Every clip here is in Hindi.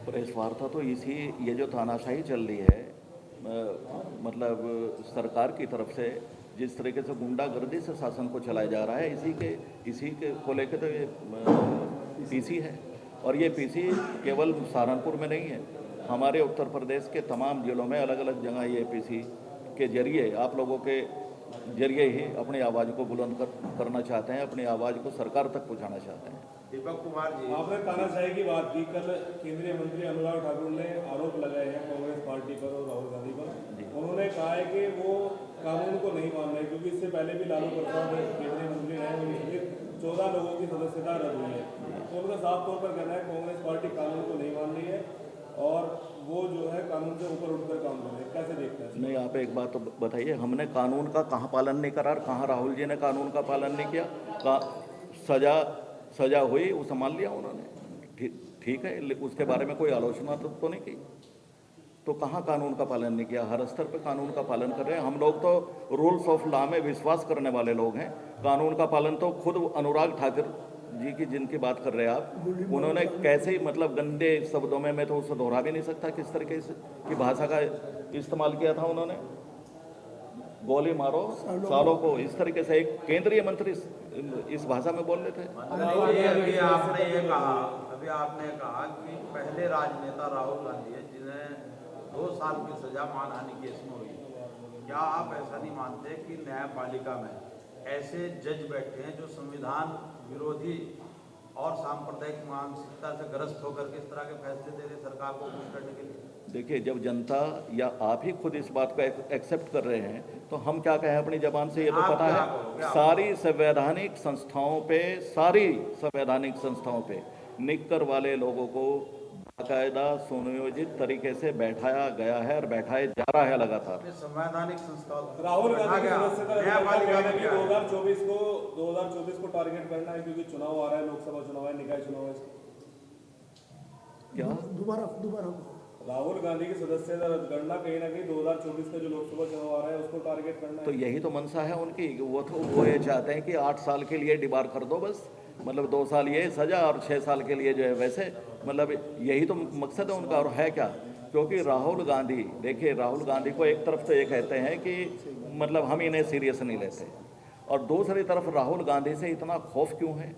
प्रेस वार्ता तो इसी ये जो तानाशाही चल रही है मतलब सरकार की तरफ से जिस तरीके से गुंडागर्दी से शासन को चलाया जा रहा है इसी के को लेकर तो ये पीसी है। और ये पीसी केवल सहारनपुर में नहीं है, हमारे उत्तर प्रदेश के तमाम जिलों में अलग अलग जगह ये पीसी के जरिए आप लोगों के जरिए ही अपनी आवाज़ को बुलंद करना चाहते हैं, अपनी आवाज़ को सरकार तक पहुंचाना चाहते हैं। दीपक कुमार जी, आपने तानाशाही की बात की। कल केंद्रीय मंत्री अनुराग ठाकुर ने आरोप लगाए हैं कांग्रेस पार्टी पर और राहुल गांधी पर। उन्होंने कहा है कि वो कानून को नहीं मान रहे, क्योंकि इससे पहले भी लालू प्रसाद केंद्रीय मंत्री रहे, उनकी 14 लोगों की सदस्यता रद्द हुई है। तो उनका साफ तौर पर कहना है कांग्रेस पार्टी कानून को नहीं मान रही है और वो जो है कानून से ऊपर उठकर काम कर रहे हैं। कैसे देखते हैं? नहीं, आप एक बात तो बताइए, हमने कानून का कहाँ पालन नहीं करा, कहाँ राहुल जी ने कानून का पालन नहीं किया। सजा हुई, उसे मान लिया उन्होंने, ठीक है, उसके बारे में कोई आलोचना तो नहीं की। तो कहाँ कानून का पालन नहीं किया? हर स्तर पे कानून का पालन कर रहे हैं हम लोग। तो रूल्स ऑफ लॉ में विश्वास करने वाले लोग हैं। कानून का पालन तो खुद अनुराग ठाकुर जी की जिनकी बात कर रहे हैं आप, उन्होंने कैसे ही मतलब गंदे शब्दों में, मैं तो उसे दोहरा भी नहीं सकता किस तरीके से की भाषा का इस्तेमाल किया था उन्होंने। गोली मारो सालों को, इस तरीके से एक केंद्रीय मंत्री इस भाषा में बोल रहे थे। अभी आपने कहा कि पहले राजनेता राहुल गांधी है जिन्हें 2 साल की सजा मानहानि केस में हुई। क्या आप ऐसा नहीं मानते कि न्यायपालिका में ऐसे जज बैठे हैं जो संविधान विरोधी और सांप्रदायिक मानसिकता से ग्रस्त होकर के इस तरह के फैसले दे रहे सरकार को खुश करने के लिए? देखिए, जब जनता या आप ही खुद इस बात को एक्सेप्ट कर रहे हैं तो हम क्या कहें अपनी जबान से? ये तो पता है सारी संवैधानिक संस्थाओं पे निक्कर वाले लोगों को बाकायदा सुनियोजित तरीके से बैठाया गया है और बैठाया जा रहा है लगातार। संवैधानिक संस्थाओं राहुल गांधी की सदस्यता 2024 को टारगेट करना है, क्योंकि चुनाव आ रहा है, लोकसभा चुनाव है, निकाय चुनाव है। क्या दोबारा राहुल गांधी की सदस्यता रद्द करना, कहीं ना कहीं 2024 का जो लोकसभा चुनाव आ रहा है उसको टारगेट करना। तो यही तो मंशा है उनकी। वो ये चाहते हैं कि 8 साल के लिए डिबार कर दो बस, मतलब 2 साल ये सजा और 6 साल के लिए जो है वैसे, मतलब यही तो मकसद है उनका। और है क्या? क्योंकि राहुल गांधी, देखिए राहुल गांधी को एक तरफ तो ये कहते हैं कि मतलब हम इन्हें सीरियस नहीं लेते, और दूसरी तरफ राहुल गांधी से इतना खौफ क्यों है?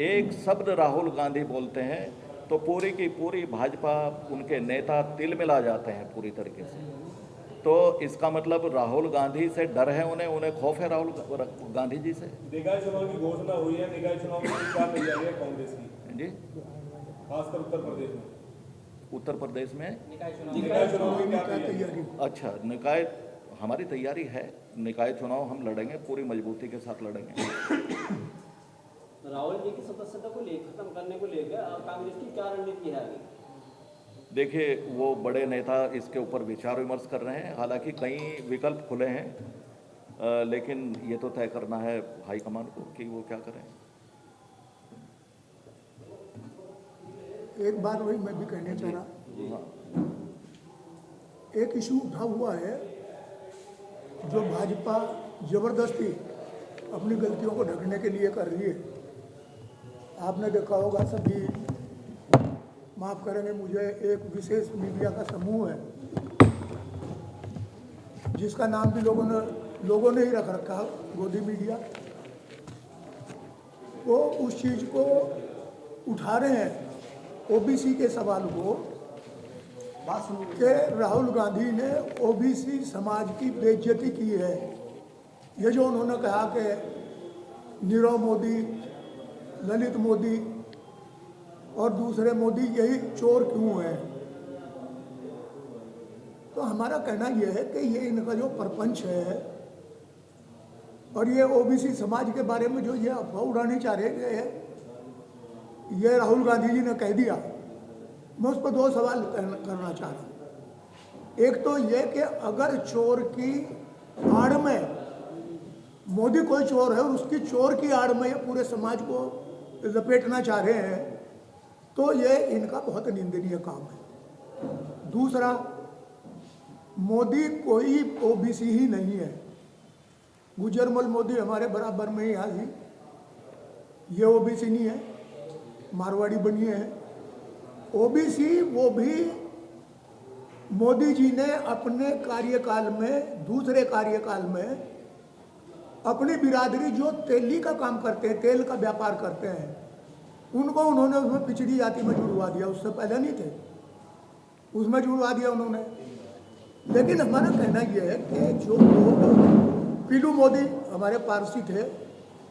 एक शब्द राहुल गांधी बोलते हैं तो पूरी की पूरी भाजपा, उनके नेता तिल मिला जाते हैं पूरी तरीके से। तो इसका मतलब राहुल गांधी से डर है उन्हें खौफ है राहुल गांधी जी से। निकाय चुनाव की घोषणा हुई है, निकाय चुनाव में क्या तैयारी है कांग्रेस की जी, खासकर उत्तर प्रदेश में? उत्तर प्रदेश में निकाय चुनाव की क्या तैयारी? अच्छा, निकाय हमारी तैयारी है, निकाय चुनाव हम लड़ेंगे, पूरी मजबूती के साथ लड़ेंगे। राहुल जी की सदस्यता को खत्म करने को लेकर कांग्रेस की क्या रणनीति है आगे? देखिए, वो बड़े नेता इसके ऊपर विचार विमर्श कर रहे हैं। हालांकि कई विकल्प खुले हैं, लेकिन ये तो तय करना है हाईकमान को कि वो क्या करें। एक बात वही मैं भी कहना चाह रहा। हाँ, एक इशू उठा हुआ है जो भाजपा जबरदस्ती अपनी गलतियों को ढकने के लिए कर रही है। आपने देखा होगा, सभी माफ करेंगे मुझे, एक विशेष मीडिया का समूह है जिसका नाम भी लोगों ने ही रख रखा, गोदी मीडिया। वो उस चीज को उठा रहे हैं, ओबीसी के सवाल को, कि राहुल गांधी ने ओबीसी समाज की बेइज्जती की है। ये जो उन्होंने कहा कि नीरव मोदी, ललित मोदी और दूसरे मोदी यही चोर क्यों हैं? तो हमारा कहना यह है कि ये इनका जो प्रपंच है और ये ओबीसी समाज के बारे में जो ये अफवाह उड़ाने चाह रहे हैं, ये राहुल गांधी जी ने कह दिया। मैं उस पर 2 सवाल करना चाह रहा हूँ। एक तो ये कि अगर चोर की आड़ में मोदी कोई चोर है और उसकी चोर की आड़ में ये पूरे समाज को लपेटना चाह रहे हैं, तो ये इनका बहुत निंदनीय काम है। दूसरा, मोदी कोई ओबीसी ही नहीं है। गुजरमल मोदी हमारे बराबर में ही आई, ये ओबीसी नहीं है, मारवाड़ी बनी है। ओबीसी वो भी मोदी जी ने अपने कार्यकाल में, दूसरे कार्यकाल में अपनी बिरादरी जो तेली का काम करते हैं, तेल का व्यापार करते हैं, उनको उन्होंने उसमें पिछड़ी जाति में जुड़वा दिया। उससे पहले नहीं थे, उसमें जुड़वा दिया उन्होंने। लेकिन हमारा कहना यह है कि जो लोग, पीलू मोदी हमारे पारसी थे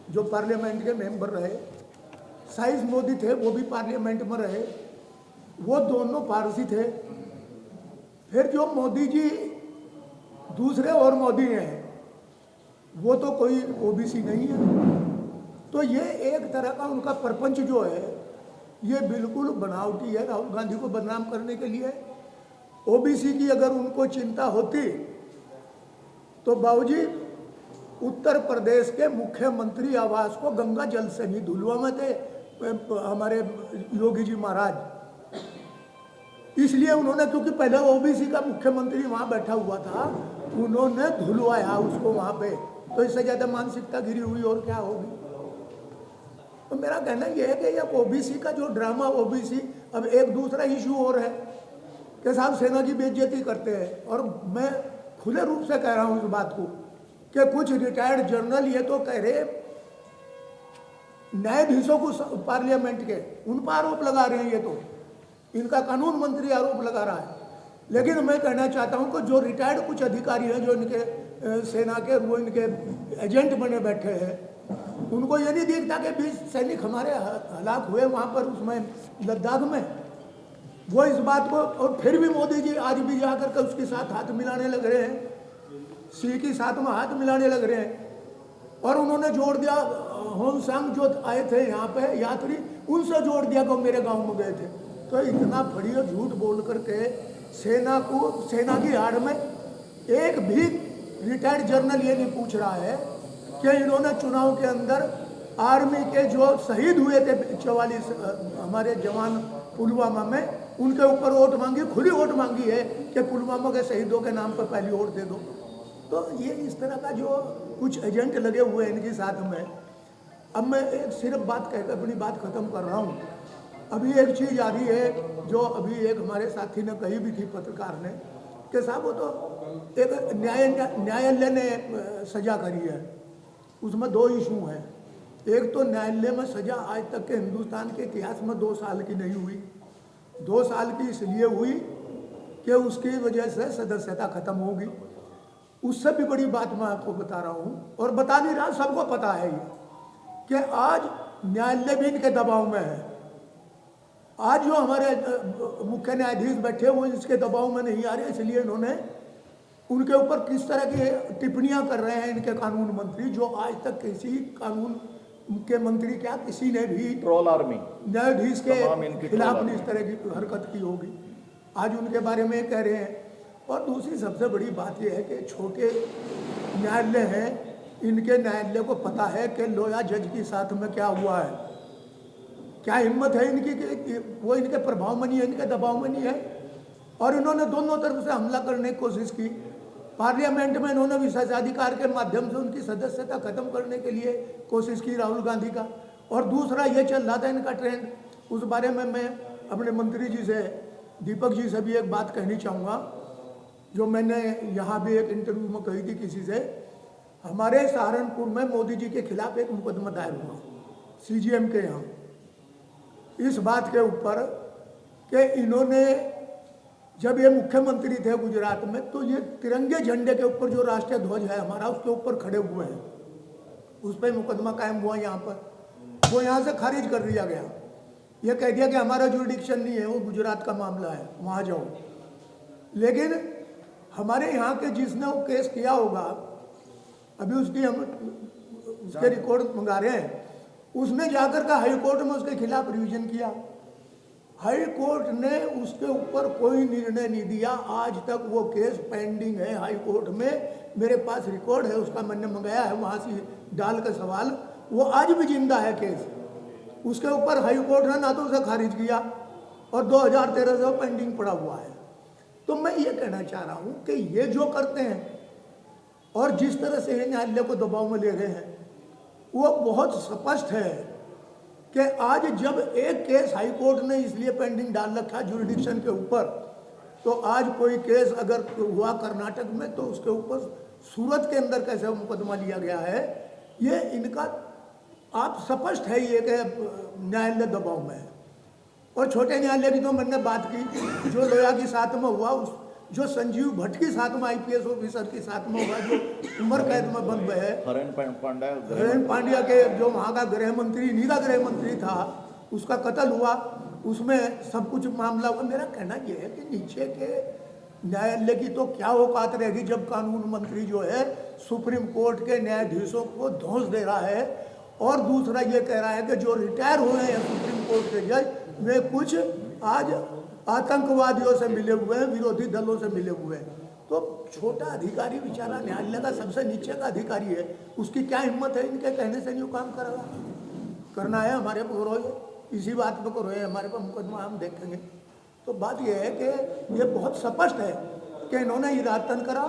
जो पार्लियामेंट के मेंबर रहे, साइज मोदी थे वो भी पार्लियामेंट में रहे, वो दोनों पारसी थे। फिर जो मोदी जी दूसरे और मोदी हैं वो तो कोई ओबीसी नहीं है। तो ये एक तरह का उनका प्रपंच जो है ये बिल्कुल बनावटी है, राहुल गांधी को बदनाम करने के लिए। ओबीसी की अगर उनको चिंता होती तो बाबूजी उत्तर प्रदेश के मुख्यमंत्री आवास को गंगा जल से नहीं धुलवा थे हमारे योगी जी महाराज। इसलिए उन्होंने, क्योंकि पहले ओबीसी का मुख्यमंत्री वहां बैठा हुआ था, उन्होंने धुलवाया उसको वहां पे। तो इससे ज्यादा मानसिकता गिरी हुई और क्या होगी। तो मेरा कहना यह है कि ये ओबीसी का जो ड्रामा, ओबीसी अब एक दूसरा इशू और है कि साहब सेना की बेइज्जती करते हैं। और मैं खुले रूप से कह रहा हूं इस बात को कि कुछ रिटायर्ड जनरल ये तो कह रहे न्यायाधीशों को पार्लियामेंट के उन पर आरोप लगा रहे हैं, ये तो इनका कानून मंत्री आरोप लगा रहा है। लेकिन मैं कहना चाहता हूं कि जो रिटायर्ड कुछ अधिकारी हैं जो इनके सेना के, वो इनके एजेंट बने बैठे हैं, उनको ये नहीं दिखता कि 20 सैनिक हमारे हलाक हुए वहां पर उसमें लद्दाख में। वो इस बात को, और फिर भी मोदी जी आज भी जाकर के उसके साथ हाथ मिलाने लग रहे हैं, सी के साथ में हाथ मिलाने लग रहे हैं। और उन्होंने जोड़ दिया होमसांग जो आए थे यहाँ पे यात्री, उनसे जोड़ दिया कि मेरे गांव में गए थे। तो इतना बढ़िया झूठ बोल करके सेना को, सेना की आड़ में एक भी रिटायर्ड जनरल ये नहीं पूछ रहा है कि इन्होंने चुनाव के अंदर आर्मी के जो शहीद हुए थे 44 हमारे जवान पुलवामा में, उनके ऊपर वोट मांगी, खुली वोट मांगी है कि पुलवामा के शहीदों के नाम पर पहली वोट दे दो। तो ये इस तरह का जो कुछ एजेंट लगे हुए हैं इनके साथ में। अब मैं एक सिर्फ बात कहकर अपनी बात खत्म कर रहा हूँ। अभी एक चीज़ आ रही है जो अभी एक हमारे साथी ने कही भी थी, पत्रकार ने, कि साहब वो तो एक न्यायालय ने सजा करी है, उसमें 2 इशू हैं। एक तो न्यायालय में सजा आज तक के हिंदुस्तान के इतिहास में 2 साल की नहीं हुई। 2 साल की इसलिए हुई कि उसकी वजह से सदस्यता खत्म होगी। उससे भी बड़ी बात मैं आपको बता रहा हूँ, और बता नहीं रहा, सबको पता है ये, कि आज न्यायालय भी इनके दबाव में है। आज जो हमारे मुख्य न्यायाधीश बैठे वो इसके दबाव में नहीं आ रहे, इसलिए इन्होंने उनके ऊपर किस तरह की टिप्पणियां कर रहे हैं इनके कानून मंत्री, जो आज तक किसी कानून के मंत्री क्या किसी ने भी ट्रोल आर्मी न्यायाधीश के खिलाफ नहीं इस तरह की हरकत की होगी। आज उनके बारे में कह रहे हैं। और दूसरी सबसे बड़ी बात यह है कि छोटे न्यायालय हैं, इनके न्यायालय को पता है कि लोया जज के साथ में क्या हुआ है। क्या हिम्मत है इनकी कि वो इनके प्रभाव में नहीं है, इनके दबाव में नहीं है। और इन्होंने दोनों तरफ से हमला करने की कोशिश की। पार्लियामेंट में इन्होंने विशेषाधिकार के माध्यम से उनकी सदस्यता खत्म करने के लिए कोशिश की राहुल गांधी का। और दूसरा ये चल रहा था इनका ट्रेंड, उस बारे में मैं अपने मंत्री जी से, दीपक जी से भी एक बात कहनी चाहूँगा, जो मैंने यहाँ भी एक इंटरव्यू में कही थी किसी से। हमारे सहारनपुर में मोदी जी के खिलाफ एक मुकदमा दायर हुआ CGM के यहाँ, इस बात के ऊपर कि इन्होंने, जब ये मुख्यमंत्री थे गुजरात में, तो ये तिरंगे झंडे के ऊपर जो राष्ट्रीय ध्वज है हमारा, उसके ऊपर खड़े हुए हैं, उस पर मुकदमा कायम हुआ यहाँ पर। वो यहाँ से खारिज कर दिया गया। ये कह दिया कि हमारा जुरिडिक्शन नहीं है, वो गुजरात का मामला है, वहाँ जाओ। लेकिन हमारे यहाँ के जिसने वो केस किया होगा, अभी उसकी हम उसके रिकॉर्ड मंगा रहे हैं, उसने जाकर का हाई कोर्ट में उसके खिलाफ रिवीजन किया। हाई कोर्ट ने उसके ऊपर कोई निर्णय नहीं दिया। आज तक वो केस पेंडिंग है हाई कोर्ट में। मेरे पास रिकॉर्ड है उसका, मैंने मंगाया है वहाँ से डाल कर सवाल, वो आज भी जिंदा है केस। उसके ऊपर हाई कोर्ट ने ना तो उसे खारिज किया और 2013 से पेंडिंग पड़ा हुआ है। तो मैं ये कहना चाह रहा हूँ कि ये जो करते हैं और जिस तरह से न्यायालय को दबाव में ले रहे हैं, वो बहुत स्पष्ट है कि आज जब एक केस हाई कोर्ट ने इसलिए पेंडिंग डाल रखा जुरिडिक्शन के ऊपर, तो आज कोई केस अगर हुआ कर्नाटक में तो उसके ऊपर सूरत के अंदर कैसे मुकदमा लिया गया है, ये इनका आप स्पष्ट है ये कि न्यायालय दबाव में है। और छोटे न्यायालय की तो मैंने बात की, जो लोया के साथ में हुआ, उस जो संजीव भट्ट के साथ में IPS ऑफिसर के साथ में हुआ, जो उम्र कैद में बंद है, हरेन पांड्या के जो वहाँ का गृह मंत्री, नीरा गृह मंत्री था, उसका कत्ल हुआ, उसमें सब कुछ मामला हुआ। मेरा कहना यह है कि नीचे के न्यायालय की तो क्या औकात रहेगी जब कानून मंत्री जो है सुप्रीम कोर्ट के न्यायाधीशों को धौंस दे रहा है, और दूसरा ये कह रहा है कि जो रिटायर हुए हैं सुप्रीम कोर्ट के जज, वे कुछ आज आतंकवादियों से मिले हुए हैं, विरोधी दलों से मिले हुए हैं। तो छोटा अधिकारी बेचारा न्यायालय का सबसे नीचे का अधिकारी है, उसकी क्या हिम्मत है इनके कहने से नहीं काम करेगा? करना है हमारे पर करो, इसी बात पर करो, हमारे पर मुकदमा हम देखेंगे। तो बात यह है कि ये बहुत स्पष्ट है कि इन्होंने इरादतन करा,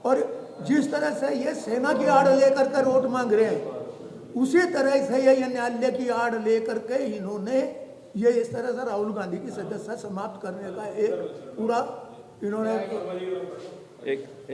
और जिस तरह से ये सेना की आड़ लेकर के वोट मांग रहे हैं, उसी तरह से ये न्यायालय की आड़ लेकर के इन्होंने ये इस तरह से राहुल गांधी की सदस्यता समाप्त करने का एक पूरा इन्होंने एक